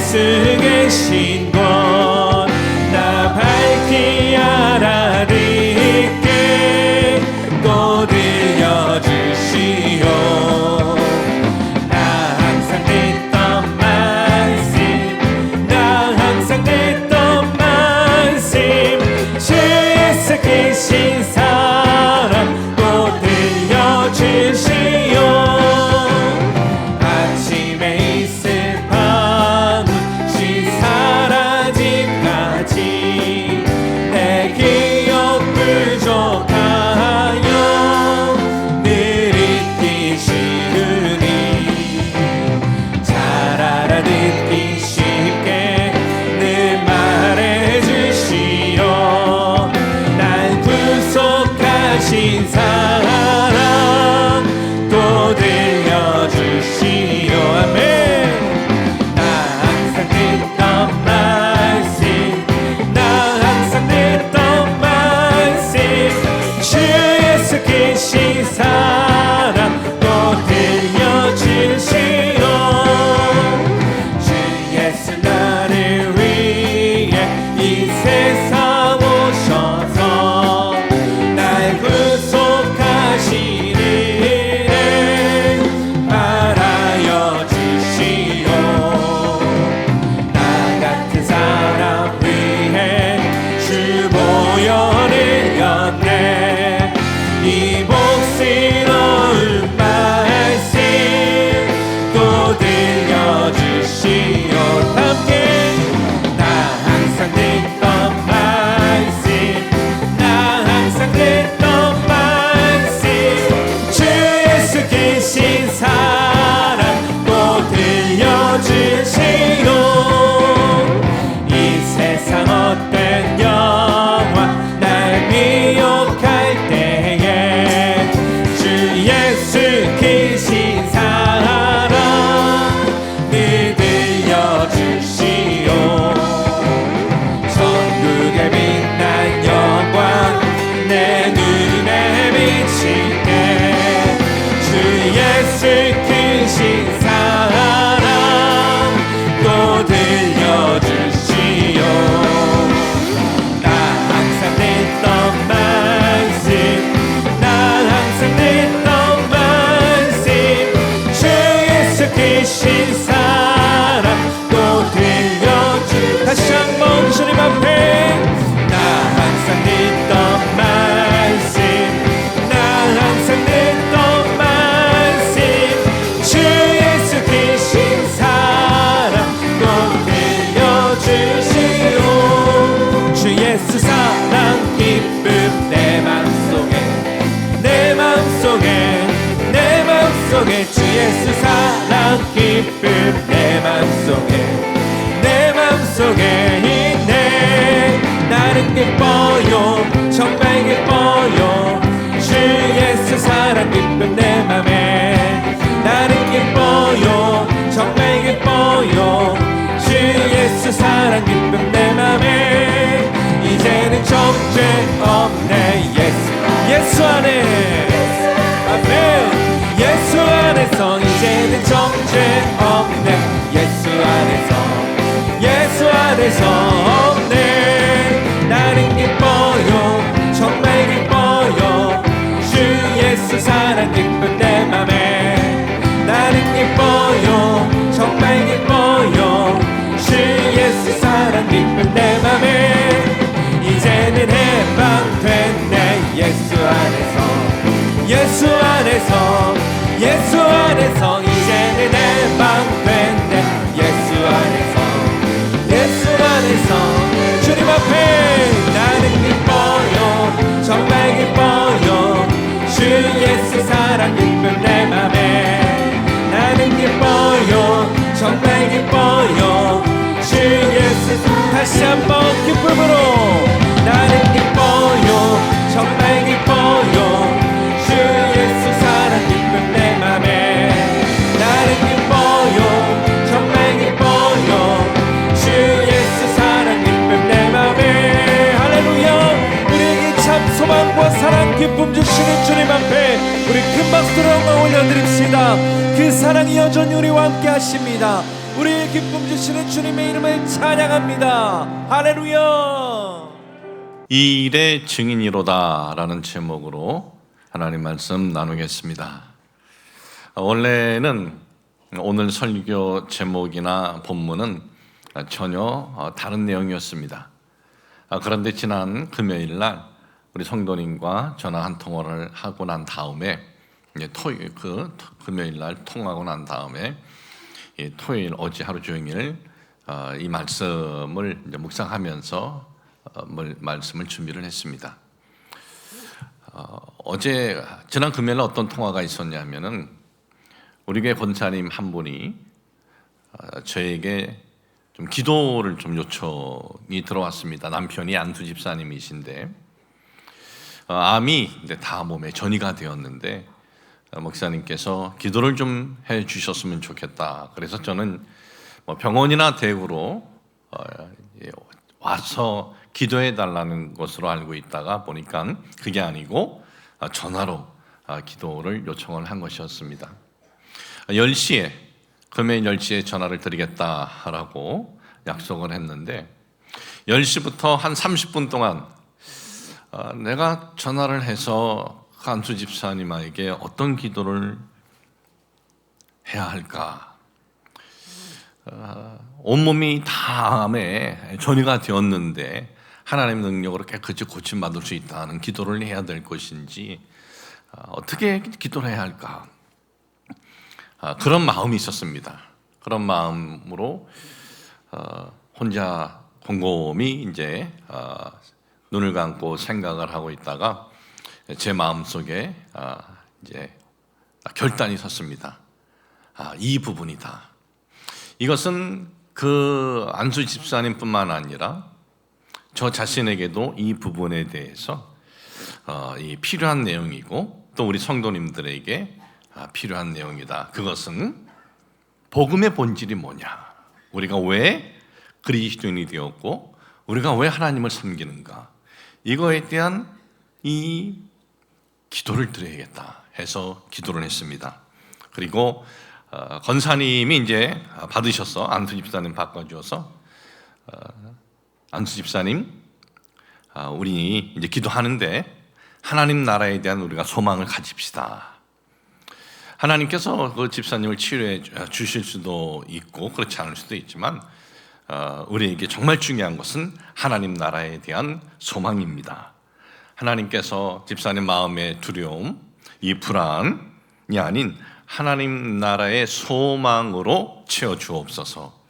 예수 계신 곳 나 밝히 알아듣게 또 들려주시오. 나 항상 듣던 말씀 나 항상 듣던 말씀 주 예수 계신 사랑 또 들려주시오. 아침에 있을 밤시 사라짐까지 내 기억 부족하여 늘 잊기 쉬우니 잘 알아듣기 쉽게 늘 말해주시오. 날 구속하신 사랑 또 들려주시오. 아멘. 나 항상 듣던 말씀 나 항상 듣던 말씀 주 예수 계신 사랑 또 들려주시오. 주 예수 나를 위해 이 세상 오셔서 날 구속하신 일에 말하여 주시오. 나 같은 사람 위해 주 보혈을 였네. 이 복스러운 말씀 또 들려주시오. 함께 나 항상 듣던 말씀 나 항상 듣던 말씀 주 예수 계신 사랑 또 들려주시오. 이 세상 어떤 영화 날 미혹할 때에 주 예수 계신 사랑 늘 들려주시오. 천국의 빛난 영광 내 눈에 비칠 때 주 예수 크신 사랑 또 들려주시오. 나 항상 듣던 말씀 나 항상 듣던 말씀 주 예수 크신 사랑 또 들려주. 다시 한번 주님 앞에 나 항상 듣던 말씀 나 항상 듣던 말씀 주 예수 계신 사랑 또 들려주시오. 주 예수 사랑 기쁨 내 맘속에 내 맘속에 내 맘속에 주 예수 사랑 기쁨 내 맘속에 내 맘속에 있네. 나는 기뻐요 정말 기뻐요 주 예수 사랑 기쁨 내 맘에. 나는 기뻐요 정말 기뻐요 주 예수 사랑 기쁨 내 맘에. 이제는 정죄 없네 예수 안에. 아멘. 예수 안에서 이제는 정죄 없네. 예수 안에서 없네. 나는 기뻐요 정말 기뻐요 주 예수 사랑 기쁨 내 맘에. 나는 기뻐요 정말 기뻐요 주 예수 사랑 기쁨 내 맘에. 이제는 해방됐네 예수 안에서 이제는 해방됐네 예수 안에서 주님 앞에. 나는 기뻐요 정말 기뻐요 주 예수 사랑 기쁨 내 맘에. 나는 기뻐요 정말 기뻐요 주 예수. 다시 한번 기쁨으로. 나는 기뻐요 정말 기뻐요 주 예수 사랑 기쁨 내 맘에. 나는 기뻐요 정말 기뻐요 주 예수 사랑 기쁨 내 맘에. 할렐루야. 우리에게 참 소망과 사랑 기쁨 주시는 주님 앞에 우리 큰 박수로 영광 올려드립시다. 그 사랑이 여전히 우리와 함께 하십니다. 우리의 기쁨 주시는 주님의 이름을 찬양합니다. 할렐루야. 이 일의 증인이로다 라는 제목으로 하나님 말씀 나누겠습니다. 원래는 오늘 설교 제목이나 본문은 전혀 다른 내용이었습니다. 그런데 지난 금요일 날 우리 성도님과 전화 한 통화를 하고 난 다음에 금요일 날 통화하고 난 다음에 토요일 어제 하루 종일 이 말씀을 묵상하면서 말씀을 준비를 했습니다. 어제 지난 금요일 어떤 통화가 있었냐면은 우리 교회 권사님 한 분이 저에게 좀 기도를 좀 요청이 들어왔습니다. 남편이 안수 집사님이신데 암이 이제 다 몸에 전이가 되었는데 목사님께서 기도를 좀 해주셨으면 좋겠다. 그래서 저는 병원이나 대구로 와서 기도해 달라는 것으로 알고 있다가 보니까 그게 아니고 전화로 기도를 요청을 한 것이었습니다. 10시에 금요일 10시에 전화를 드리겠다라고 약속을 했는데 10시부터 한 30분 동안 내가 전화를 해서 안수 집사님에게 어떤 기도를 해야 할까? 온몸이 다 암에 전이가 되었는데 하나님의 능력으로 깨끗이 고침받을 수 있다는 기도를 해야 될 것인지 어떻게 기도를 해야 할까? 그런 마음이 있었습니다. 그런 마음으로 혼자 곰곰이 이제 눈을 감고 생각을 하고 있다가 제 마음속에 이제 결단이 섰습니다. 이 부분이다. 이것은 그 안수 집사님뿐만 아니라 저 자신에게도 이 부분에 대해서 필요한 내용이고 또 우리 성도님들에게 필요한 내용이다. 그것은 복음의 본질이 뭐냐? 우리가 왜 그리스도인이 되었고 우리가 왜 하나님을 섬기는가? 이거에 대한 이 기도를 드려야겠다 해서 기도를 했습니다. 그리고 권사님이 이제 받으셔서 안수 집사님 바꿔주어서 안수 집사님 우리 이제 기도하는데 하나님 나라에 대한 우리가 소망을 가집시다. 하나님께서 그 집사님을 치료해 주실 수도 있고 그렇지 않을 수도 있지만 우리에게 정말 중요한 것은 하나님 나라에 대한 소망입니다. 하나님께서 집사님 마음의 두려움, 이 불안이 아닌 하나님 나라의 소망으로 채워 주옵소서.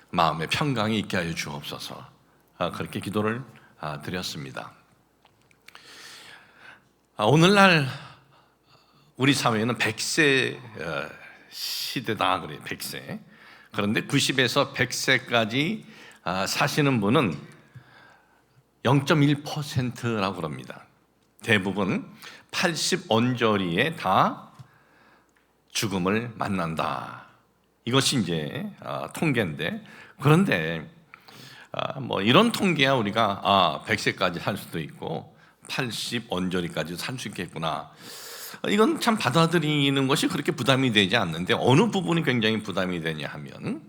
마음의 평강이 있게 하여 주옵소서. 그렇게 기도를 드렸습니다. 오늘날 우리 사회는 100세 시대다 그래요. 100세. 그런데 90에서 100세까지 사시는 분은 0.1%라고 그럽니다. 대부분 80 언저리에 다 죽음을 만난다. 이것이 이제 통계인데, 그런데 뭐 이런 통계야 우리가 100세까지 살 수도 있고 80 언저리까지 살 수 있겠구나. 이건 참 받아들이는 것이 그렇게 부담이 되지 않는데 어느 부분이 굉장히 부담이 되냐 하면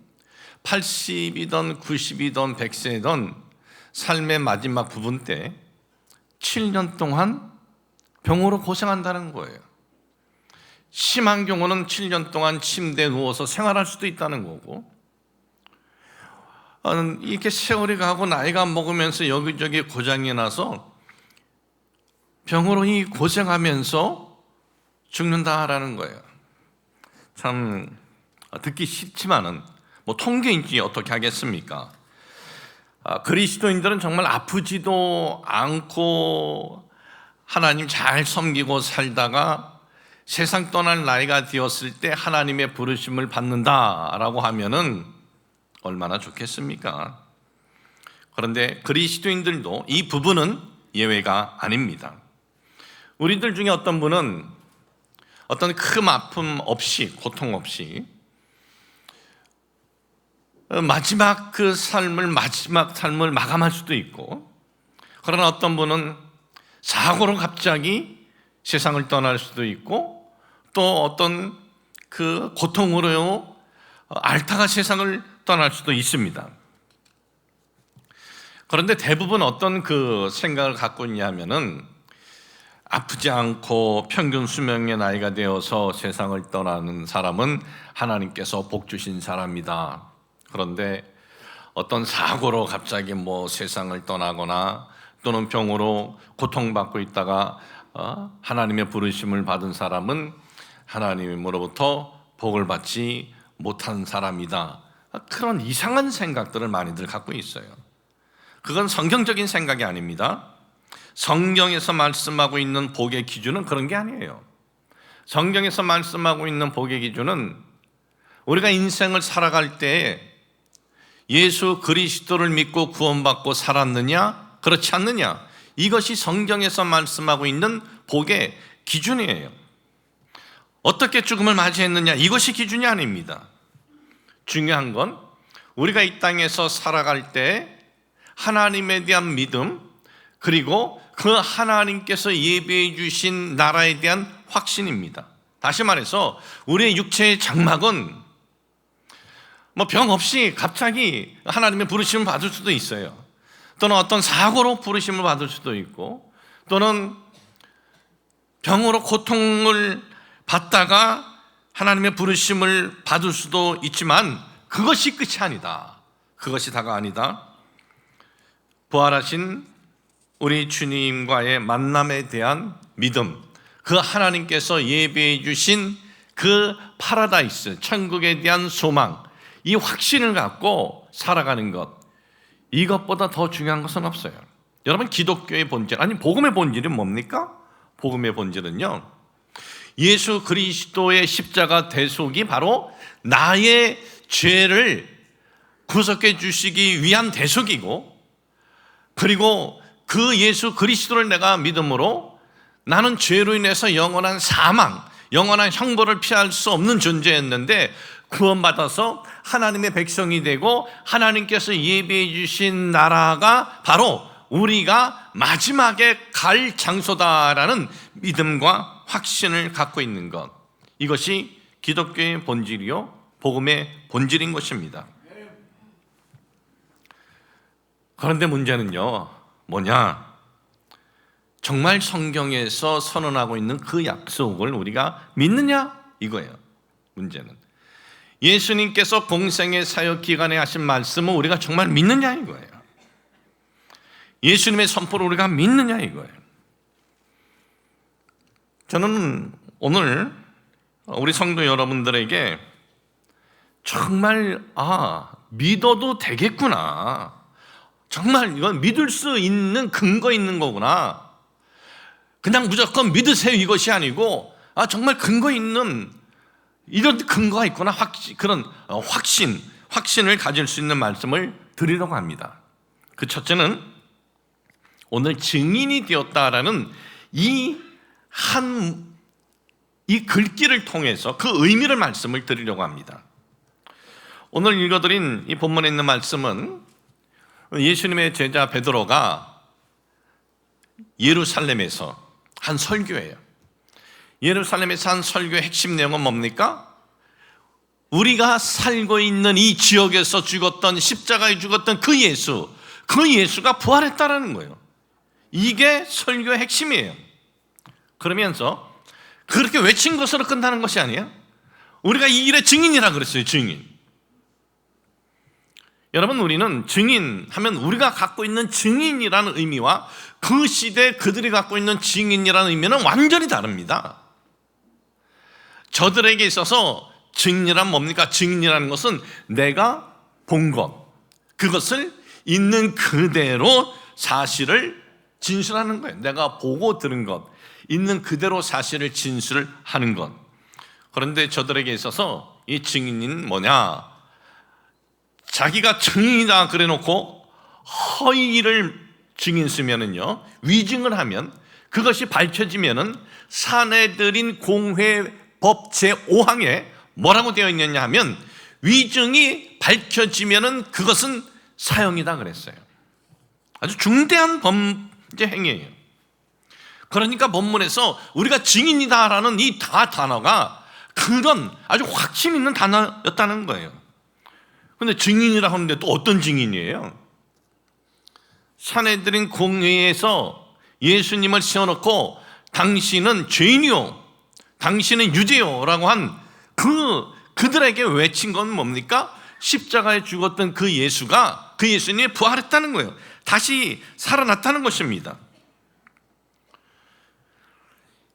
80이든 90이든 100세든 삶의 마지막 부분 때 7년 동안 병으로 고생한다는 거예요. 심한 경우는 7년 동안 침대에 누워서 생활할 수도 있다는 거고, 이렇게 세월이 가고 나이가 먹으면서 여기저기 고장이 나서 병으로 이 고생하면서 죽는다라는 거예요. 참 듣기 싫지만은 뭐 통계인지 어떻게 하겠습니까? 그리스도인들은 정말 아프지도 않고 하나님 잘 섬기고 살다가 세상 떠날 나이가 되었을 때 하나님의 부르심을 받는다라고 하면은 얼마나 좋겠습니까? 그런데 그리스도인들도 이 부분은 예외가 아닙니다. 우리들 중에 어떤 분은 어떤 큰 아픔 없이, 고통 없이 마지막 삶을 마감할 수도 있고, 그러나 어떤 분은 사고로 갑자기 세상을 떠날 수도 있고, 또 어떤 그 고통으로 앓다가 세상을 떠날 수도 있습니다. 그런데 대부분 어떤 그 생각을 갖고 있냐면은 아프지 않고 평균 수명의 나이가 되어서 세상을 떠나는 사람은 하나님께서 복 주신 사람이다. 그런데 어떤 사고로 갑자기 세상을 떠나거나 또는 병으로 고통받고 있다가 하나님의 부르심을 받은 사람은 하나님으로부터 복을 받지 못한 사람이다. 그런 이상한 생각들을 많이들 갖고 있어요. 그건 성경적인 생각이 아닙니다. 성경에서 말씀하고 있는 복의 기준은 그런 게 아니에요. 성경에서 말씀하고 있는 복의 기준은 우리가 인생을 살아갈 때 예수 그리스도를 믿고 구원받고 살았느냐 그렇지 않느냐, 이것이 성경에서 말씀하고 있는 복의 기준이에요. 어떻게 죽음을 맞이했느냐, 이것이 기준이 아닙니다. 중요한 건 우리가 이 땅에서 살아갈 때 하나님에 대한 믿음, 그리고 그 하나님께서 예비해 주신 나라에 대한 확신입니다. 다시 말해서 우리의 육체의 장막은 병 없이 갑자기 하나님의 부르심을 받을 수도 있어요. 또는 어떤 사고로 부르심을 받을 수도 있고, 또는 병으로 고통을 받다가 하나님의 부르심을 받을 수도 있지만 그것이 끝이 아니다. 그것이 다가 아니다. 부활하신 우리 주님과의 만남에 대한 믿음, 그 하나님께서 예비해 주신 그 파라다이스, 천국에 대한 소망, 이 확신을 갖고 살아가는 것, 이것보다 더 중요한 것은 없어요. 여러분, 기독교의 본질, 아니 복음의 본질은 뭡니까? 복음의 본질은요, 예수 그리스도의 십자가 대속이 바로 나의 죄를 구속해 주시기 위한 대속이고, 그리고 그 예수 그리스도를 내가 믿음으로 나는 죄로 인해서 영원한 사망, 영원한 형벌을 피할 수 없는 존재였는데 구원받아서 하나님의 백성이 되고 하나님께서 예비해 주신 나라가 바로 우리가 마지막에 갈 장소다라는 믿음과 확신을 갖고 있는 것, 이것이 기독교의 본질이요 복음의 본질인 것입니다. 그런데 문제는요 뭐냐, 정말 성경에서 선언하고 있는 그 약속을 우리가 믿느냐, 이거예요. 문제는 예수님께서 공생의 사역 기간에 하신 말씀을 우리가 정말 믿느냐, 이거예요. 예수님의 선포를 우리가 믿느냐, 이거예요. 저는 오늘 우리 성도 여러분들에게 정말 믿어도 되겠구나, 정말 이건 믿을 수 있는 근거 있는 거구나, 그냥 무조건 믿으세요 이것이 아니고 정말 근거 있는 이런 근거가 있구나, 그런 확신을 가질 수 있는 말씀을 드리려고 합니다. 그 첫째는 오늘 증인이 되었다라는 이 글귀를 통해서 그 의미를 말씀을 드리려고 합니다. 오늘 읽어드린 이 본문에 있는 말씀은 예수님의 제자 베드로가 예루살렘에서 한 설교예요. 예루살렘에서 한 설교의 핵심 내용은 뭡니까? 우리가 살고 있는 이 지역에서 죽었던, 십자가에 죽었던 그 예수가 부활했다라는 거예요. 이게 설교의 핵심이에요. 그러면서 그렇게 외친 것으로 끝나는 것이 아니에요. 우리가 이 일의 증인이라 그랬어요. 증인. 여러분, 우리는 증인하면 우리가 갖고 있는 증인이라는 의미와 그 시대 그들이 갖고 있는 증인이라는 의미는 완전히 다릅니다. 저들에게 있어서 증인이란 뭡니까? 증인이라는 것은 내가 본 것, 그것을 있는 그대로 사실을 진술하는 거예요. 내가 보고 들은 것, 있는 그대로 사실을 진술하는 것. 그런데 저들에게 있어서 이 증인은 뭐냐? 자기가 증인이다 그래놓고 허위를 증인 쓰면은요, 위증을 하면, 그것이 밝혀지면은 사내들인 공회법 제5항에 뭐라고 되어 있느냐 하면 위증이 밝혀지면은 그것은 사형이다 그랬어요. 아주 중대한 범죄 행위예요. 그러니까 본문에서 우리가 증인이다라는 이 단어가 그런 아주 확신 있는 단어였다는 거예요. 근데 증인이라 하는데 또 어떤 증인이에요? 사내들인 공회에서 예수님을 세워놓고 당신은 죄인이요, 당신은 유죄요라고 한 그들에게 외친 건 뭡니까? 십자가에 죽었던 그 예수가, 그 예수님이 부활했다는 거예요. 다시 살아났다는 것입니다.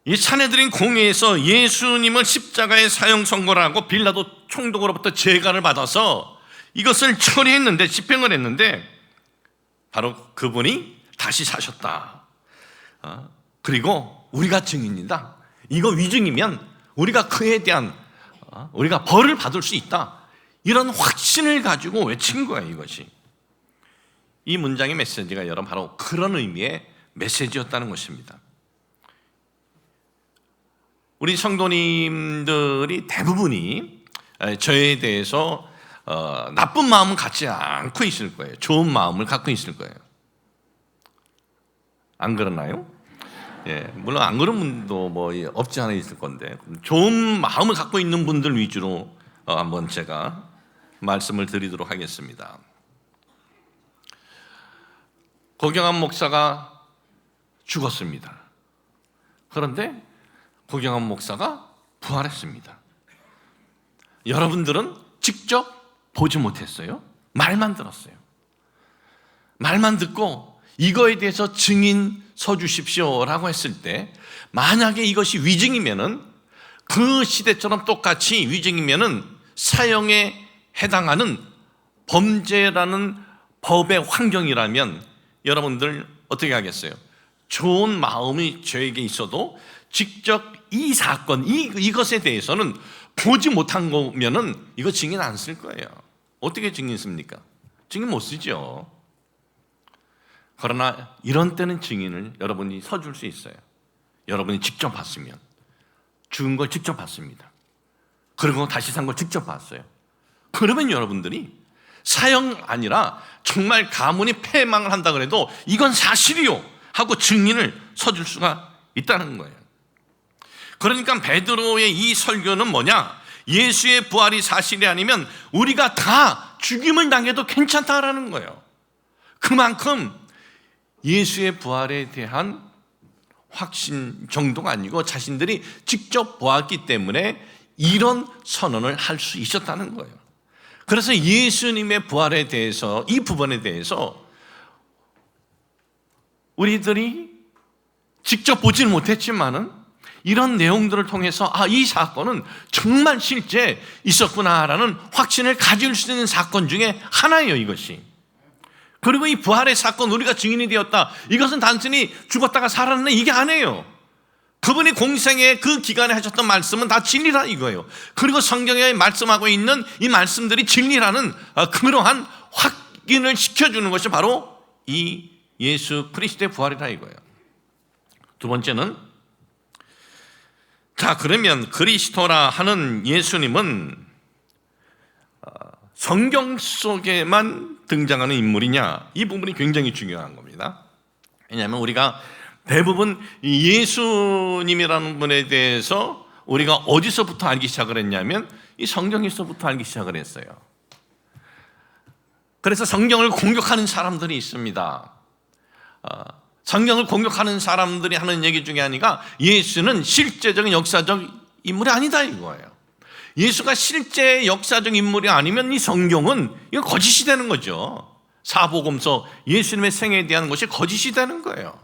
이 사내들인 공회에서 예수님을 십자가에 사형 선고를 하고 빌라도 총독으로부터 재가를 받아서 이것을 처리했는데, 집행을 했는데, 바로 그분이 다시 사셨다. 그리고 우리가 증인이다. 이거 위증이면 우리가 그에 대한 우리가 벌을 받을 수 있다. 이런 확신을 가지고 외친 거예요. 이것이, 이 문장의 메시지가 여러분 바로 그런 의미의 메시지였다는 것입니다. 우리 성도님들이 대부분이 저에 대해서 나쁜 마음은 갖지 않고 있을 거예요. 좋은 마음을 갖고 있을 거예요. 안 그러나요? 예, 물론 안 그런 분도 뭐 없지 않아 있을 건데, 좋은 마음을 갖고 있는 분들 위주로 한번 제가 말씀을 드리도록 하겠습니다. 고경한 목사가 죽었습니다. 그런데 고경한 목사가 부활했습니다. 여러분들은 직접 보지 못했어요. 말만 들었어요. 말만 듣고 이거에 대해서 증인 서 주십시오라고 했을 때, 만약에 이것이 위증이면은, 그 시대처럼 똑같이 위증이면은 사형에 해당하는 범죄라는 법의 환경이라면 여러분들 어떻게 하겠어요? 좋은 마음이 저에게 있어도 직접 이 사건, 이것에 대해서는 보지 못한 거면은 이거 증인 안 쓸 거예요. 어떻게 증인 씁니까? 증인 못 쓰죠. 그러나 이런 때는 증인을 여러분이 서줄 수 있어요. 여러분이 직접 봤으면, 죽은 걸 직접 봤습니다. 그리고 다시 산 걸 직접 봤어요. 그러면 여러분들이 사형 아니라 정말 가문이 패망을 한다 그래도 이건 사실이요 하고 증인을 서줄 수가 있다는 거예요. 그러니까 베드로의 이 설교는 뭐냐? 예수의 부활이 사실이 아니면 우리가 다 죽임을 당해도 괜찮다라는 거예요. 그만큼 예수의 부활에 대한 확신 정도가 아니고 자신들이 직접 보았기 때문에 이런 선언을 할 수 있었다는 거예요. 그래서 예수님의 부활에 대해서, 이 부분에 대해서 우리들이 직접 보지는 못했지만은 이런 내용들을 통해서 이 사건은 정말 실제 있었구나라는 확신을 가질 수 있는 사건 중에 하나예요, 이것이. 그리고 이 부활의 사건, 우리가 증인이 되었다, 이것은 단순히 죽었다가 살았네, 이게 아니에요. 그분이 공생의 그 기간에 하셨던 말씀은 다 진리라 이거예요. 그리고 성경에 말씀하고 있는 이 말씀들이 진리라는 그러한 확인을 시켜주는 것이 바로 이 예수 그리스도의 부활이라 이거예요. 두 번째는, 자, 그러면 그리스도라 하는 예수님은 성경 속에만 등장하는 인물이냐? 이 부분이 굉장히 중요한 겁니다. 왜냐하면 우리가 대부분 예수님이라는 분에 대해서 우리가 어디서부터 알기 시작을 했냐면 이 성경에서부터 알기 시작을 했어요. 그래서 성경을 공격하는 사람들이 있습니다. 성경을 공격하는 사람들이 하는 얘기 중에 하나가 예수는 실제적인 역사적 인물이 아니다 이거예요. 예수가 실제 역사적 인물이 아니면 이 성경은 이거 거짓이 되는 거죠. 사복음서 예수님의 생애에 대한 것이 거짓이 되는 거예요.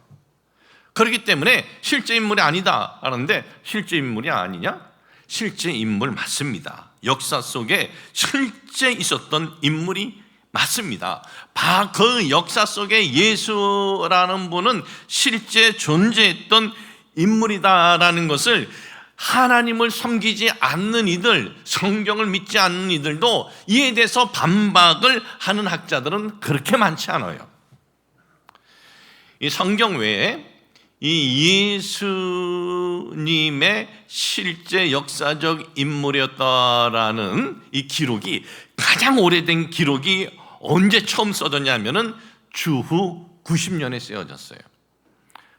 그렇기 때문에 실제 인물이 아니다 하는데, 실제 인물이 아니냐? 실제 인물 맞습니다. 역사 속에 실제 있었던 인물이 맞습니다. 그 역사 속에 예수라는 분은 실제 존재했던 인물이다라는 것을 하나님을 섬기지 않는 이들, 성경을 믿지 않는 이들도 이에 대해서 반박을 하는 학자들은 그렇게 많지 않아요. 이 성경 외에 이 예수님의 실제 역사적 인물이었다라는 이 기록이, 가장 오래된 기록이 언제 처음 써졌냐면은 주후 90년에 쓰여졌어요.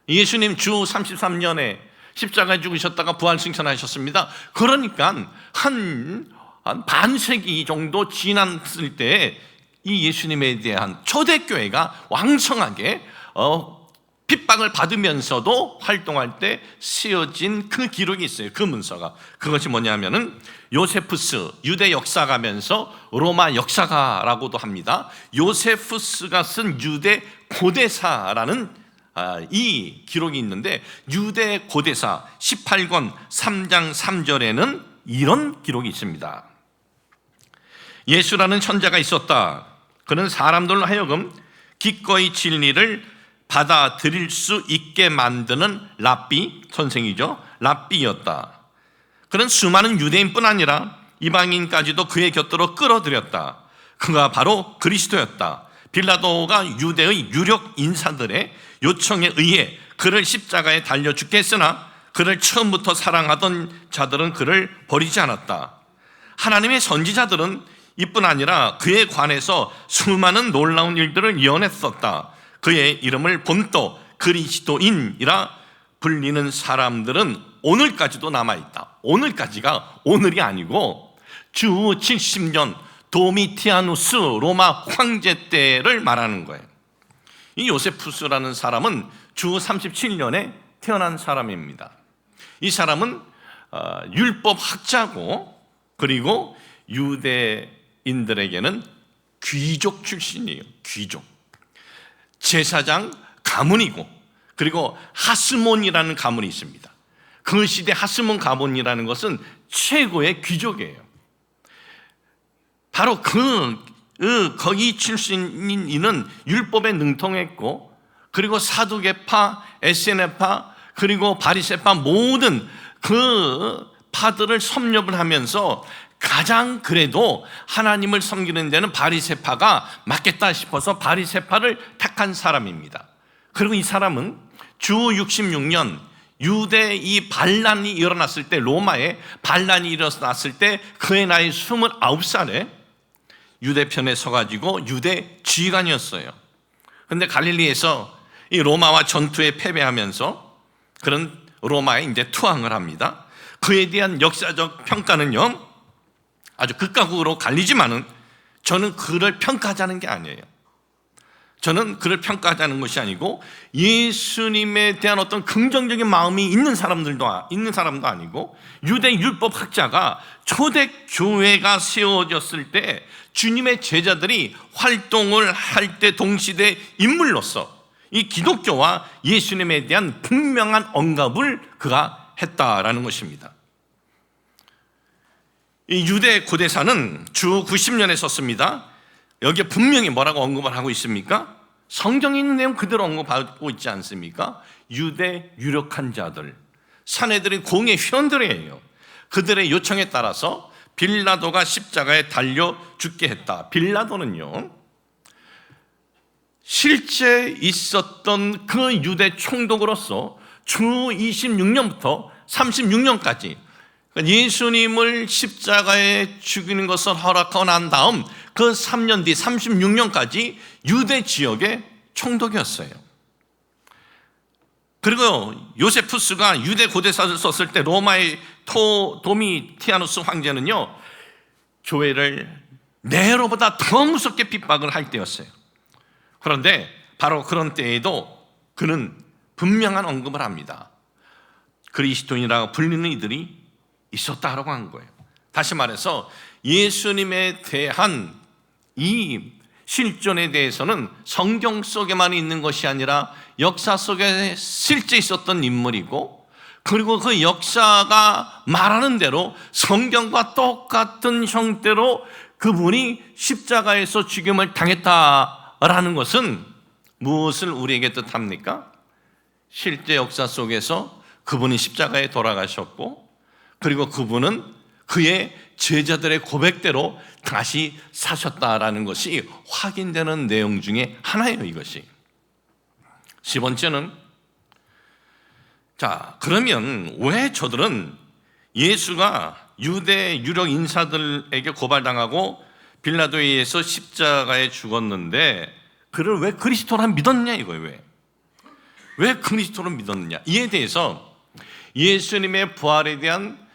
예수님 주 33년에 십자가에 죽으셨다가 부활 승천하셨습니다. 그러니까 한 한 반세기 정도 지났을 때 이 예수님에 대한 초대교회가 왕성하게 핍박을 받으면서도 활동할 때 쓰여진 그 기록이 있어요. 그 문서가. 그것이 뭐냐면은 요세푸스, 유대 역사가면서 로마 역사가라고도 합니다. 요세푸스가 쓴 유대 고대사라는 이 기록이 있는데, 유대 고대사 18권 3장 3절에는 이런 기록이 있습니다. 예수라는 천자가 있었다. 그는 사람들로 하여금 기꺼이 진리를 받아들일 수 있게 만드는 랍비, 선생이죠. 랍비였다. 그는 수많은 유대인뿐 아니라 이방인까지도 그의 곁으로 끌어들였다. 그가 바로 그리스도였다. 빌라도가 유대의 유력 인사들의 요청에 의해 그를 십자가에 달려 죽게 했으나 그를 처음부터 사랑하던 자들은 그를 버리지 않았다. 하나님의 선지자들은 이뿐 아니라 그에 관해서 수많은 놀라운 일들을 예언했었다. 그의 이름을 본토 그리스도인이라 불리는 사람들은 오늘까지도 남아있다. 오늘까지가 오늘이 아니고 주 70년 도미티아누스 로마 황제 때를 말하는 거예요. 이 요세푸스라는 사람은 주 37년에 태어난 사람입니다. 이 사람은 율법 학자고, 그리고 유대인들에게는 귀족 출신이에요. 귀족. 제사장 가문이고, 그리고 하스몬이라는 가문이 있습니다. 그 시대 하스몬 가문이라는 것은 최고의 귀족이에요. 바로 거기 출신인 이는 율법에 능통했고, 그리고 사두개파, 에세네파, 그리고 바리새파 모든 그 파들을 섭렵을 하면서 가장 그래도 하나님을 섬기는 데는 바리새파가 맞겠다 싶어서 바리새파를 택한 사람입니다. 그리고 이 사람은 주 66년 유대 이 반란이 일어났을 때, 로마에 반란이 일어났을 때 그의 나이 29살에 유대편에 서가지고 유대 지휘관이었어요. 그런데 갈릴리에서 이 로마와 전투에 패배하면서 그런 로마에 이제 투항을 합니다. 그에 대한 역사적 평가는요, 아주 극과 극으로 갈리지만은 저는 그를 평가하자는 게 아니에요. 저는 그를 평가하자는 것이 아니고, 예수님에 대한 어떤 긍정적인 마음이 있는 사람도 아니고, 유대 율법 학자가 초대 교회가 세워졌을 때 주님의 제자들이 활동을 할 때 동시대 인물로서 이 기독교와 예수님에 대한 분명한 언급을 그가 했다라는 것입니다. 이 유대 고대사는 주 90년에 썼습니다. 여기에 분명히 뭐라고 언급을 하고 있습니까? 성경에 있는 내용 그대로 언급하고 있지 않습니까? 유대 유력한 자들, 사내들의 공의 회원들이에요. 그들의 요청에 따라서 빌라도가 십자가에 달려 죽게 했다. 빌라도는요, 실제 있었던 그 유대 총독으로서 주 26년부터 36년까지 예수님을 십자가에 죽이는 것을 허락하고 난 다음 그 3년 뒤 36년까지 유대 지역의 총독이었어요. 그리고 요세푸스가 유대 고대사를 썼을 때 로마의 도미티아누스 황제는요, 교회를 네로보다 더 무섭게 핍박을 할 때였어요. 그런데 바로 그런 때에도 그는 분명한 언급을 합니다. 그리스도인이라고 불리는 이들이 있었다라고 한 거예요. 다시 말해서 예수님에 대한 이 실존에 대해서는 성경 속에만 있는 것이 아니라 역사 속에 실제 있었던 인물이고, 그리고 그 역사가 말하는 대로 성경과 똑같은 형태로 그분이 십자가에서 죽임을 당했다라는 것은 무엇을 우리에게 뜻합니까? 실제 역사 속에서 그분이 십자가에 돌아가셨고, 그리고 그분은 그의 제자들의 고백대로 다시 사셨다라는 것이 확인되는 내용 중에 하나예요, 이것이. 10번째는, 자, 그러면 왜 저들은 예수가 유대 유력 인사들에게 고발당하고 빌라도에 의해서 십자가에 죽었는데 그를 왜 그리스도라 믿었냐 이거예요. 왜 그리스도를 믿었느냐, 이에 대해서 예수님의 부활에 대한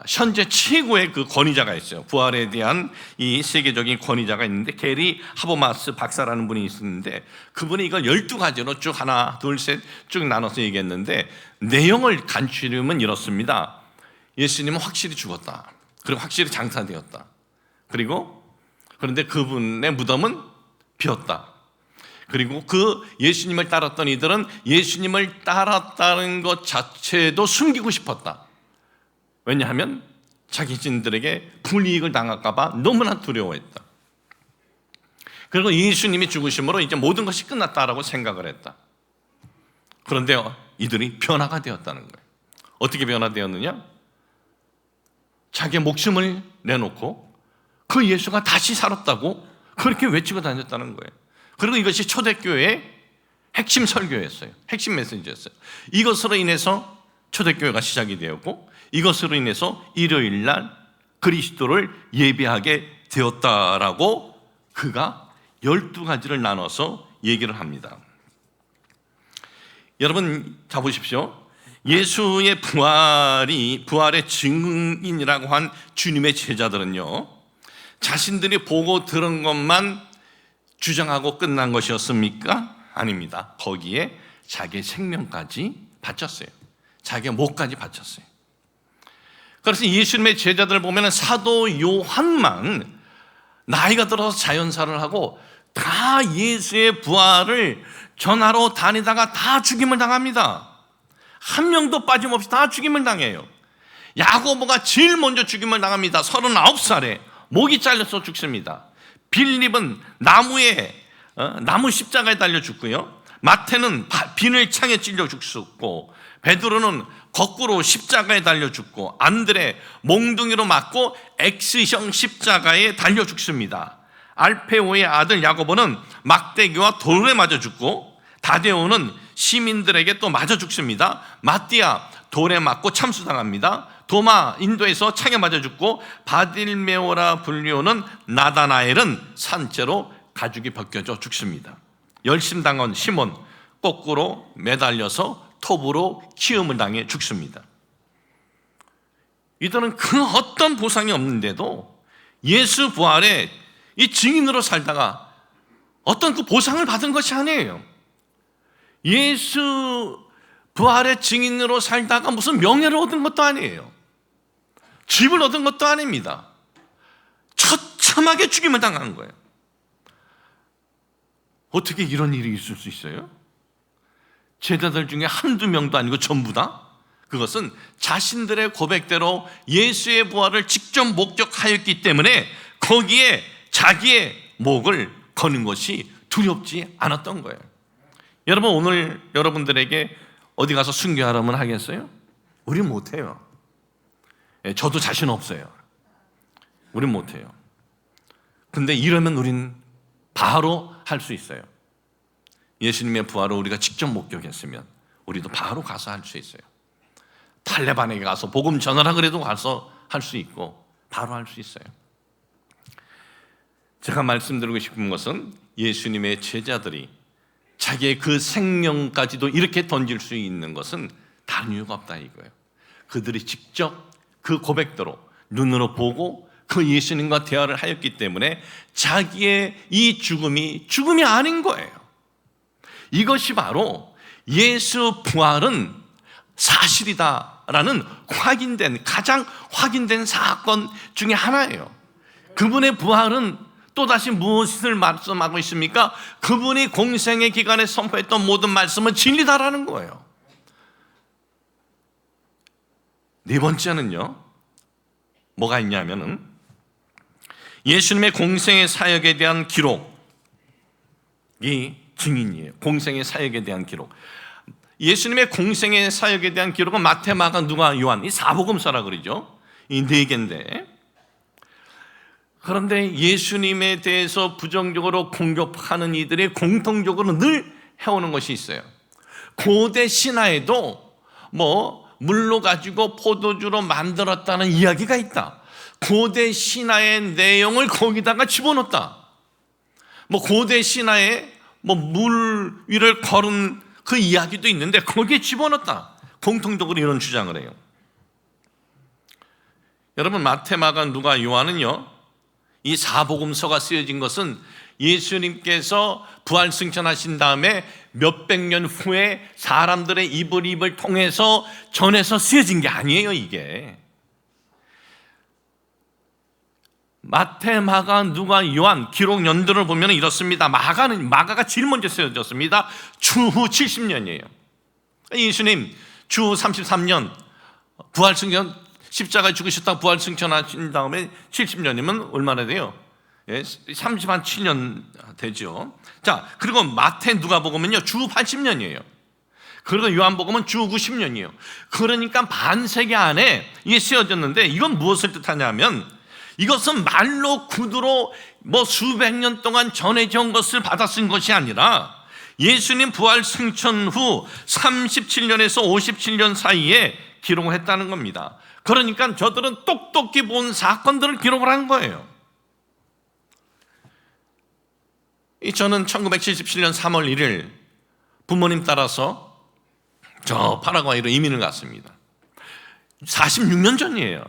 현재 최고의 그 권위자가 있어요. 부활에 대한 이 세계적인 권위자가 있는데 게리 하버마스 박사라는 분이 있었는데 그분이 이걸 12가지로 쭉 하나 둘 셋 쭉 나눠서 얘기했는데 내용을 간추리면 이렇습니다. 예수님은 확실히 죽었다. 그리고 확실히 장사되었다. 그런데 그분의 무덤은 비었다. 그리고 그 예수님을 따랐던 이들은 예수님을 따랐다는 것 자체도 숨기고 싶었다. 왜냐하면 자기 자신들에게 불이익을 당할까 봐 너무나 두려워했다. 그리고 예수님이 죽으심으로 이제 모든 것이 끝났다라고 생각을 했다. 그런데 이들이 변화가 되었다는 거예요. 어떻게 변화되었느냐? 자기의 목숨을 내놓고 그 예수가 다시 살았다고 그렇게 외치고 다녔다는 거예요. 그리고 이것이 초대교회의 핵심 설교였어요. 핵심 메시지였어요. 이것으로 인해서 초대교회가 시작이 되었고 이것으로 인해서 일요일 날 그리스도를 예배하게 되었다라고 그가 12가지를 나눠서 얘기를 합니다. 여러분 자 보십시오. 예수의 부활의 증인이라고 한 주님의 제자들은요, 자신들이 보고 들은 것만 주장하고 끝난 것이었습니까? 아닙니다. 거기에 자기의 생명까지 바쳤어요. 자기의 목까지 바쳤어요. 그래서 예수님의 제자들을 보면 사도 요한만 나이가 들어서 자연사를 하고 다 예수의 부활을 전하러 다니다가 다 죽임을 당합니다. 한 명도 빠짐없이 다 죽임을 당해요. 야고보가 제일 먼저 죽임을 당합니다. 39살에 목이 잘려서 죽습니다. 빌립은 나무 십자가에 달려 죽고요. 마태는 비늘 창에 찔려 죽었고, 베드로는 거꾸로 십자가에 달려 죽고, 안드레 몽둥이로 맞고 X형 십자가에 달려 죽습니다. 알페오의 아들 야고보는 막대기와 돌에 맞아 죽고, 다데오는 시민들에게 또 맞아 죽습니다. 마띠아 돌에 맞고 참수당합니다. 도마 인도에서 창에 맞아 죽고, 바딜메오라 불리오는 나다나엘은 산채로 가죽이 벗겨져 죽습니다. 열심당한 시몬 거꾸로 매달려서 톱으로 치움을 당해 죽습니다. 이들은 그 어떤 보상이 없는데도 예수 부활의 이 증인으로 살다가 어떤 그 보상을 받은 것이 아니에요. 예수 부활의 증인으로 살다가 무슨 명예를 얻은 것도 아니에요. 집을 얻은 것도 아닙니다. 처참하게 죽임을 당한 거예요. 어떻게 이런 일이 있을 수 있어요? 제자들 중에 한두 명도 아니고 전부 다? 그것은 자신들의 고백대로 예수의 부활을 직접 목격하였기 때문에 거기에 자기의 목을 거는 것이 두렵지 않았던 거예요. 여러분, 오늘 여러분들에게 어디 가서 순교하라면 하겠어요? 우린 못해요. 저도 자신 없어요. 우린 못해요. 근데 이러면 우린 바로 할 수 있어요. 예수님의 부활을 우리가 직접 목격했으면 우리도 바로 가서 할 수 있어요. 탈레반에게 가서 복음 전하라 그래도 가서 할 수 있고 바로 할 수 있어요. 제가 말씀드리고 싶은 것은 예수님의 제자들이 자기의 그 생명까지도 이렇게 던질 수 있는 것은 다른 이유가 없다 이거예요. 그들이 직접 그 고백대로 눈으로 보고 그 예수님과 대화를 하였기 때문에 자기의 이 죽음이 아닌 거예요. 이것이 바로 예수 부활은 사실이다라는 가장 확인된 사건 중에 하나예요. 그분의 부활은 또다시 무엇을 말씀하고 있습니까? 그분이 공생의 기간에 선포했던 모든 말씀은 진리다라는 거예요. 네 번째는요, 뭐가 있냐면은 예수님의 공생의 사역에 대한 기록이 증인이에요. 공생의 사역에 대한 기록. 예수님의 공생의 사역에 대한 기록은 마태, 마가, 누가, 요한 이 사복음서라 그러죠. 이 네 개인데, 그런데 예수님에 대해서 부정적으로 공격하는 이들이 공통적으로 늘 해오는 것이 있어요. 고대 신화에도 물로 가지고 포도주로 만들었다는 이야기가 있다. 고대 신화의 내용을 거기다가 집어넣었다. 고대 신화에 물 위를 걸은 그 이야기도 있는데 거기에 집어넣었다. 공통적으로 이런 주장을 해요. 여러분, 마태, 마가, 누가, 요한은요, 이 사복음서가 쓰여진 것은 예수님께서 부활 승천하신 다음에 몇백 년 후에 사람들의 입을 통해서 전해서 쓰여진 게 아니에요. 이게 마태, 마가, 누가, 요한 기록 연도를 보면 이렇습니다. 마가가 제일 먼저 쓰여졌습니다. 주후 70년이에요. 예수님 주후 33년 부활 승천, 십자가에 죽으셨다가 부활 승천하신 다음에 70년이면 얼마나 돼요? 37년 되죠. 자, 그리고 마태, 누가복음은요 주후 80년이에요. 그리고 요한복음은 주후 90년이에요. 그러니까 반세기 안에 이게 쓰여졌는데, 이건 무엇을 뜻하냐면 이것은 말로 구두로 수백 년 동안 전해져 온 것을 받아 쓴 것이 아니라 예수님 부활 승천 후 37년에서 57년 사이에 기록을 했다는 겁니다. 그러니까 저들은 똑똑히 본 사건들을 기록을 한 거예요. 저는 1977년 3월 1일 부모님 따라서 저 파라과이로 이민을 갔습니다. 46년 전이에요.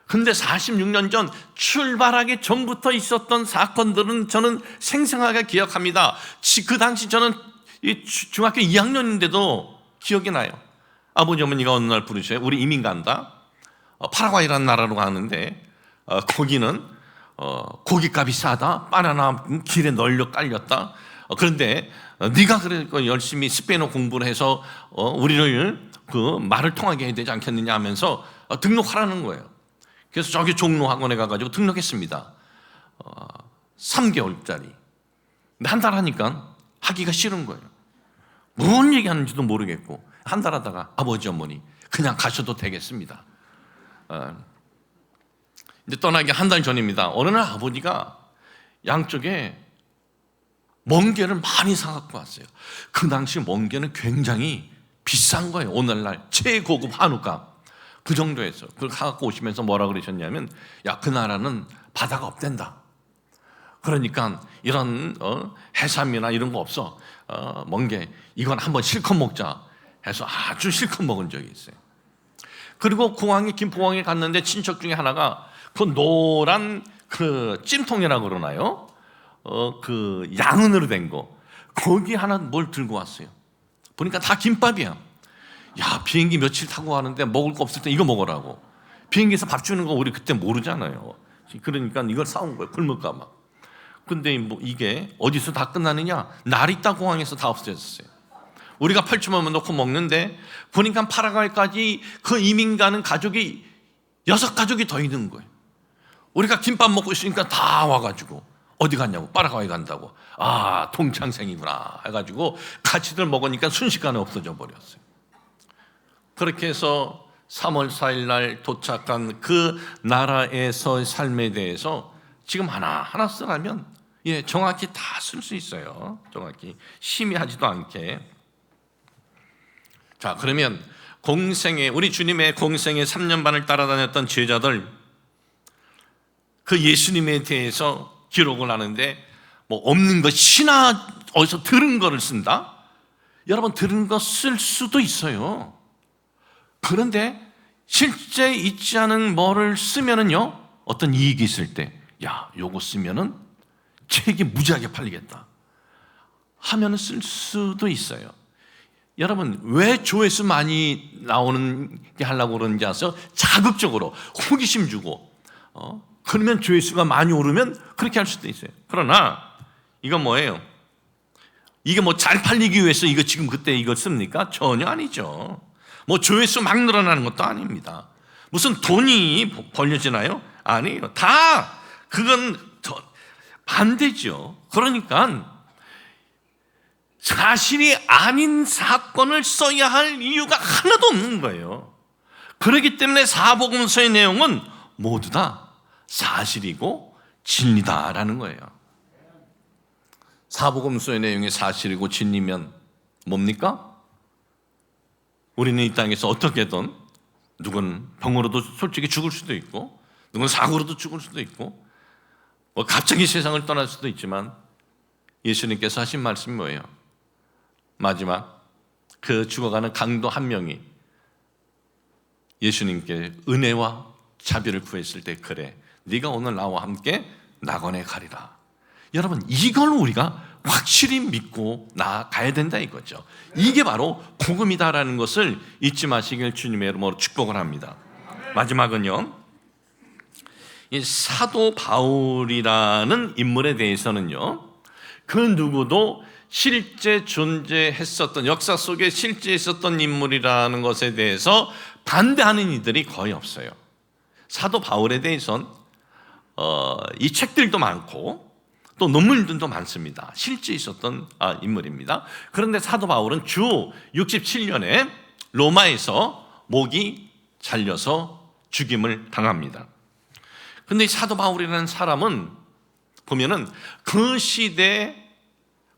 근데 46년 전 출발하기 전부터 있었던 사건들은 저는 생생하게 기억합니다. 그 당시 저는 중학교 2학년인데도 기억이 나요. 아버지 어머니가 어느 날 부르셔요. 우리 이민 간다. 파라과이라는 나라로 가는데 거기는 고깃값이 싸다. 바나나 길에 널려 깔렸다. 그런데 네가 그래 열심히 스페인어 공부를 해서 우리를 그 말을 통하게 해야 되지 않겠느냐 하면서 등록하라는 거예요. 그래서 저기 종로 학원에 가가지고 등록했습니다. 3개월짜리. 근데 한 달 하니까 하기가 싫은 거예요. 뭔 얘기하는지도 모르겠고, 한 달 하다가 아버지 어머니 그냥 가셔도 되겠습니다. 이제 떠나기 한 달 전입니다. 어느 날 아버지가 양쪽에 멍게를 많이 사갖고 왔어요. 그 당시 멍게는 굉장히 비싼 거예요. 오늘날 최고급 한우값 그 정도에서 그걸 갖고 오시면서 뭐라 그러셨냐면, 야, 그 나라는 바다가 없댄다. 그러니까 이런 해삼이나 이런 거 없어. 멍게 이건 한번 실컷 먹자 해서 아주 실컷 먹은 적이 있어요. 그리고 김포공항에 갔는데 친척 중에 하나가 그 노란 그 찜통이라고 그러나요? 그 양은으로 된 거, 거기 하나 뭘 들고 왔어요. 보니까 다 김밥이야. 야, 비행기 며칠 타고 가는데 먹을 거 없을 때 이거 먹으라고. 비행기에서 밥 주는 거 우리 그때 모르잖아요. 그러니까 이걸 사온 거예요. 굶을까 봐. 근데 이게 어디서 다 끝나느냐? 나리타 공항에서 다 없어졌어요. 우리가 펄춤만 놓고 먹는데 보니까 파라과이까지 그 이민 가는 가족이 6가족이 더 있는 거예요. 우리가 김밥 먹고 있으니까 다 와가지고 어디 갔냐고, 파라과이 간다고. 아, 동창생이구나 해가지고 같이들 먹으니까 순식간에 없어져 버렸어요. 그렇게 해서 3월 4일 날 도착한 그 나라에서의 삶에 대해서 지금 하나 쓰라면 정확히 다 쓸 수 있어요. 정확히 심의하지도 않게. 자, 그러면 우리 주님의 공생의 3년 반을 따라다녔던 제자들, 그 예수님에 대해서 기록을 하는데 없는 것, 신화 어디서 들은 거를 쓴다? 여러분, 들은 거 쓸 수도 있어요. 그런데 실제 있지 않은 뭐를 쓰면은요, 어떤 이익이 있을 때, 야, 요거 쓰면은 책이 무지하게 팔리겠다 하면은 쓸 수도 있어요. 여러분, 왜 조회수 많이 나오는 게 하려고 그러는지 아세요? 자극적으로 호기심 주고, 그러면 조회수가 많이 오르면 그렇게 할 수도 있어요. 그러나 이건 뭐예요? 이게 잘 팔리기 위해서 이거 지금 그때 이거 씁니까? 전혀 아니죠. 조회수 막 늘어나는 것도 아닙니다. 무슨 돈이 벌려지나요? 아니에요. 다 그건 반대죠. 그러니까 사실이 아닌 사건을 써야 할 이유가 하나도 없는 거예요. 그렇기 때문에 사복음서의 내용은 모두 다 사실이고 진리다라는 거예요. 사복음서의 내용이 사실이고 진리면 뭡니까? 우리는 이 땅에서 어떻게든 누군 병으로도 솔직히 죽을 수도 있고, 누군 사고로도 죽을 수도 있고, 갑자기 세상을 떠날 수도 있지만, 예수님께서 하신 말씀이 뭐예요? 마지막 그 죽어가는 강도 한 명이 예수님께 은혜와 자비를 구했을 때 그래 네가 오늘 나와 함께 낙원에 가리라. 여러분 이걸 우리가 확실히 믿고 나아가야 된다 이거죠. 이게 바로 복음이다라는 것을 잊지 마시길 주님의 이름으로 축복을 합니다. 마지막은요, 이 사도 바울이라는 인물에 대해서는요, 그 누구도 실제 존재했었던, 역사 속에 실제 있었던 인물이라는 것에 대해서 반대하는 이들이 거의 없어요. 사도 바울에 대해서는 이 책들도 많고 또 논문들도 많습니다. 실제 있었던 인물입니다. 그런데 사도 바울은 주 67년에 로마에서 목이 잘려서 죽임을 당합니다. 그런데 이 사도 바울이라는 사람은 보면은 그 시대에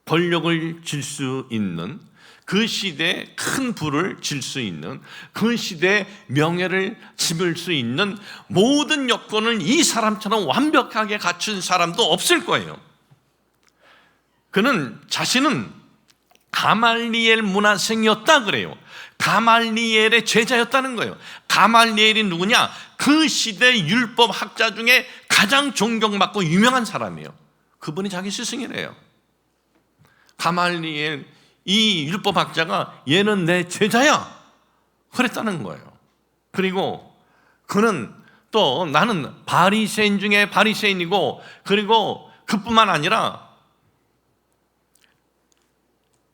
권력을 질 수 있는, 그 시대에 큰 부를 질 수 있는, 그 시대에 명예를 집을 수 있는 모든 여건을 이 사람처럼 완벽하게 갖춘 사람도 없을 거예요. 그는 자신은 가말리엘 문화생이었다 그래요. 가말리엘의 제자였다는 거예요. 가말리엘이 누구냐? 그 시대 율법 학자 중에 가장 존경받고 유명한 사람이에요. 그분이 자기 스승이래요. 가말리엘 이 율법 학자가 얘는 내 제자야 그랬다는 거예요. 그리고 그는 또 나는 바리새인 중에 바리새인이고, 그리고 그뿐만 아니라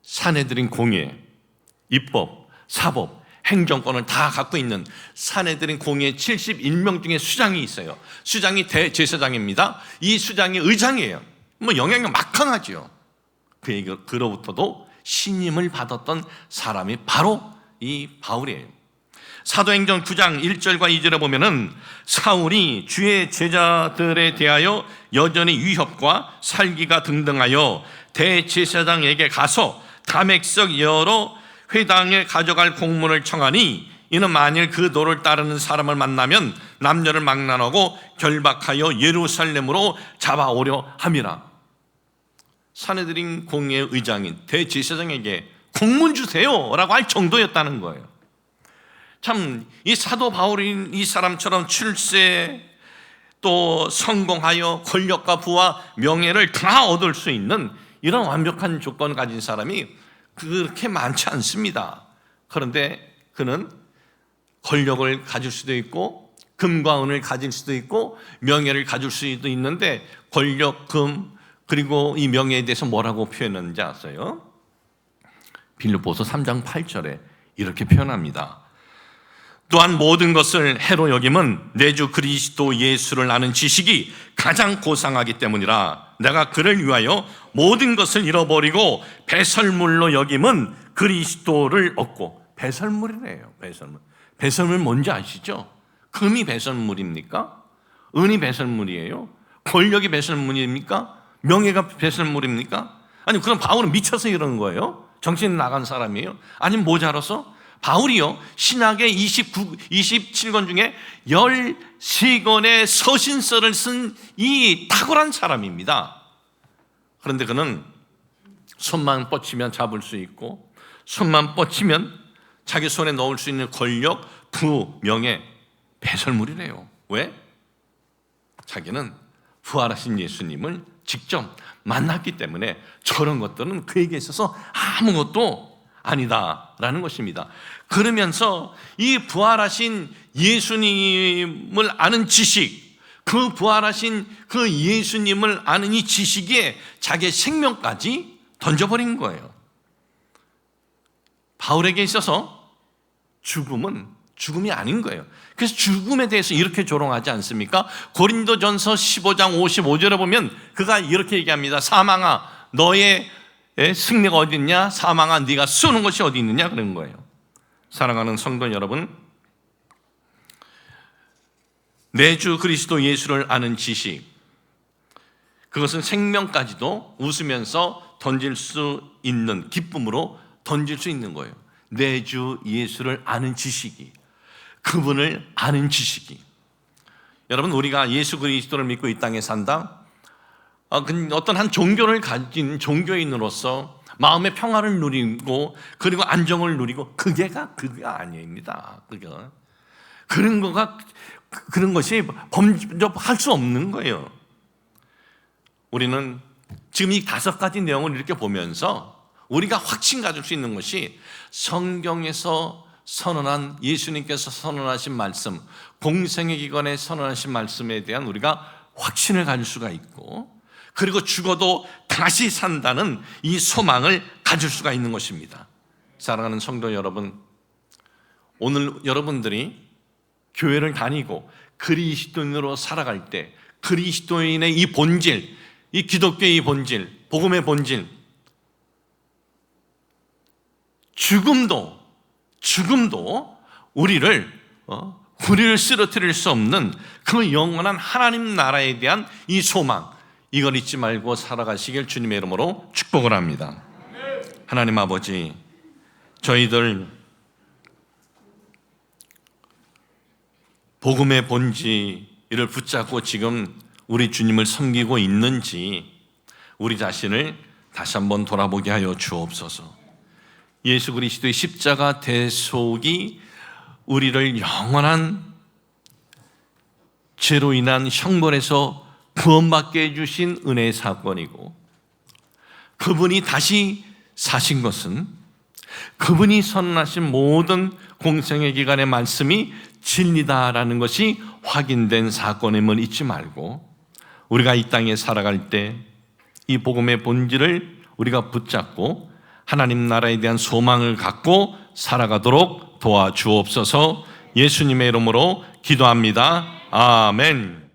산헤드린 공예, 입법, 사법, 행정권을 다 갖고 있는 산헤드린 공예 71명 중에 수장이 있어요. 수장이 대제사장입니다. 이 수장이 의장이에요. 뭐 영향력 막강하죠. 그로부터도 신임을 받았던 사람이 바로 이 바울이에요. 사도행전 9장 1절과 2절에 보면은 사울이 주의 제자들에 대하여 여전히 위협과 살기가 등등하여 대제사장에게 가서 다맥석 여러 회당에 가져갈 공문을 청하니, 이는 만일 그 도를 따르는 사람을 만나면 남녀를 막론하고 결박하여 예루살렘으로 잡아오려 함이라. 산헤드린 공예의 의장인 대제사장에게 공문 주세요 라고 할 정도였다는 거예요. 참 이 사도 바울인 이 사람처럼 출세 또 성공하여 권력과 부와 명예를 다 얻을 수 있는 이런 완벽한 조건을 가진 사람이 그렇게 많지 않습니다. 그런데 그는 권력을 가질 수도 있고 금과 은을 가질 수도 있고 명예를 가질 수도 있는데, 권력, 금, 그리고 이 명예에 대해서 뭐라고 표현하는지 아세요? 빌립보서 3장 8절에 이렇게 표현합니다. 또한 모든 것을 해로 여김은 내 주 그리스도 예수를 아는 지식이 가장 고상하기 때문이라. 내가 그를 위하여 모든 것을 잃어버리고 배설물로 여김은 그리스도를 얻고. 배설물이래요. 배설물. 배설물 뭔지 아시죠? 금이 배설물입니까? 은이 배설물이에요? 권력이 배설물입니까? 명예가 배설물입니까? 아니 그럼 바울은 미쳐서 이런 거예요? 정신 나간 사람이에요? 아니면 모자라서? 바울이요, 신약의 27권 중에 13권의 서신서를 쓴 이 탁월한 사람입니다. 그런데 그는 손만 뻗치면 잡을 수 있고, 손만 뻗치면 자기 손에 넣을 수 있는 권력, 부, 명예, 배설물이래요. 왜? 자기는 부활하신 예수님을 직접 만났기 때문에 저런 것들은 그에게 있어서 아무것도 아니다라는 것입니다. 그러면서 이 부활하신 예수님을 아는 지식, 그 부활하신 그 예수님을 아는 이 지식에 자기의 생명까지 던져버린 거예요. 바울에게 있어서 죽음은 죽음이 아닌 거예요. 그래서 죽음에 대해서 이렇게 조롱하지 않습니까? 고린도전서 15장 55절에 보면 그가 이렇게 얘기합니다. 사망아 너의 승리가 어디 있냐? 사망아 네가 쏘는 것이 어디 있느냐? 그런 거예요. 사랑하는 성도 여러분, 내 주 그리스도 예수를 아는 지식, 그것은 생명까지도 웃으면서 던질 수 있는, 기쁨으로 던질 수 있는 거예요. 내 주 예수를 아는 지식이, 그분을 아는 지식이. 여러분, 우리가 예수 그리스도를 믿고 이 땅에 산다, 어떤 한 종교를 가진 종교인으로서 마음의 평화를 누리고 그리고 안정을 누리고 그게가 아닙니다. 그런 거가 그런 것이 범접할 수 없는 거예요. 우리는 지금 이 5가지 내용을 이렇게 보면서 우리가 확신 가질 수 있는 것이 성경에서 선언한, 예수님께서 선언하신 말씀, 공생의 기간에 선언하신 말씀에 대한 우리가 확신을 가질 수가 있고, 그리고 죽어도 다시 산다는 이 소망을 가질 수가 있는 것입니다. 사랑하는 성도 여러분, 오늘 여러분들이 교회를 다니고 그리스도인으로 살아갈 때 그리스도인의 이 본질, 이 기독교의 본질, 복음의 본질, 죽음도 우리를 쓰러뜨릴 수 없는 그 영원한 하나님 나라에 대한 이 소망, 이걸 잊지 말고 살아가시길 주님의 이름으로 축복을 합니다. 하나님 아버지, 저희들 복음의 본질을 붙잡고 지금 우리 주님을 섬기고 있는지 우리 자신을 다시 한번 돌아보게 하여 주옵소서. 예수 그리스도의 십자가 대속이 우리를 영원한 죄로 인한 형벌에서 구원받게 해주신 은혜의 사건이고, 그분이 다시 사신 것은 그분이 선언하신 모든 공생의 기간의 말씀이 진리다라는 것이 확인된 사건임을 잊지 말고, 우리가 이 땅에 살아갈 때 이 복음의 본질을 우리가 붙잡고 하나님 나라에 대한 소망을 갖고 살아가도록 도와주옵소서. 예수님의 이름으로 기도합니다. 아멘.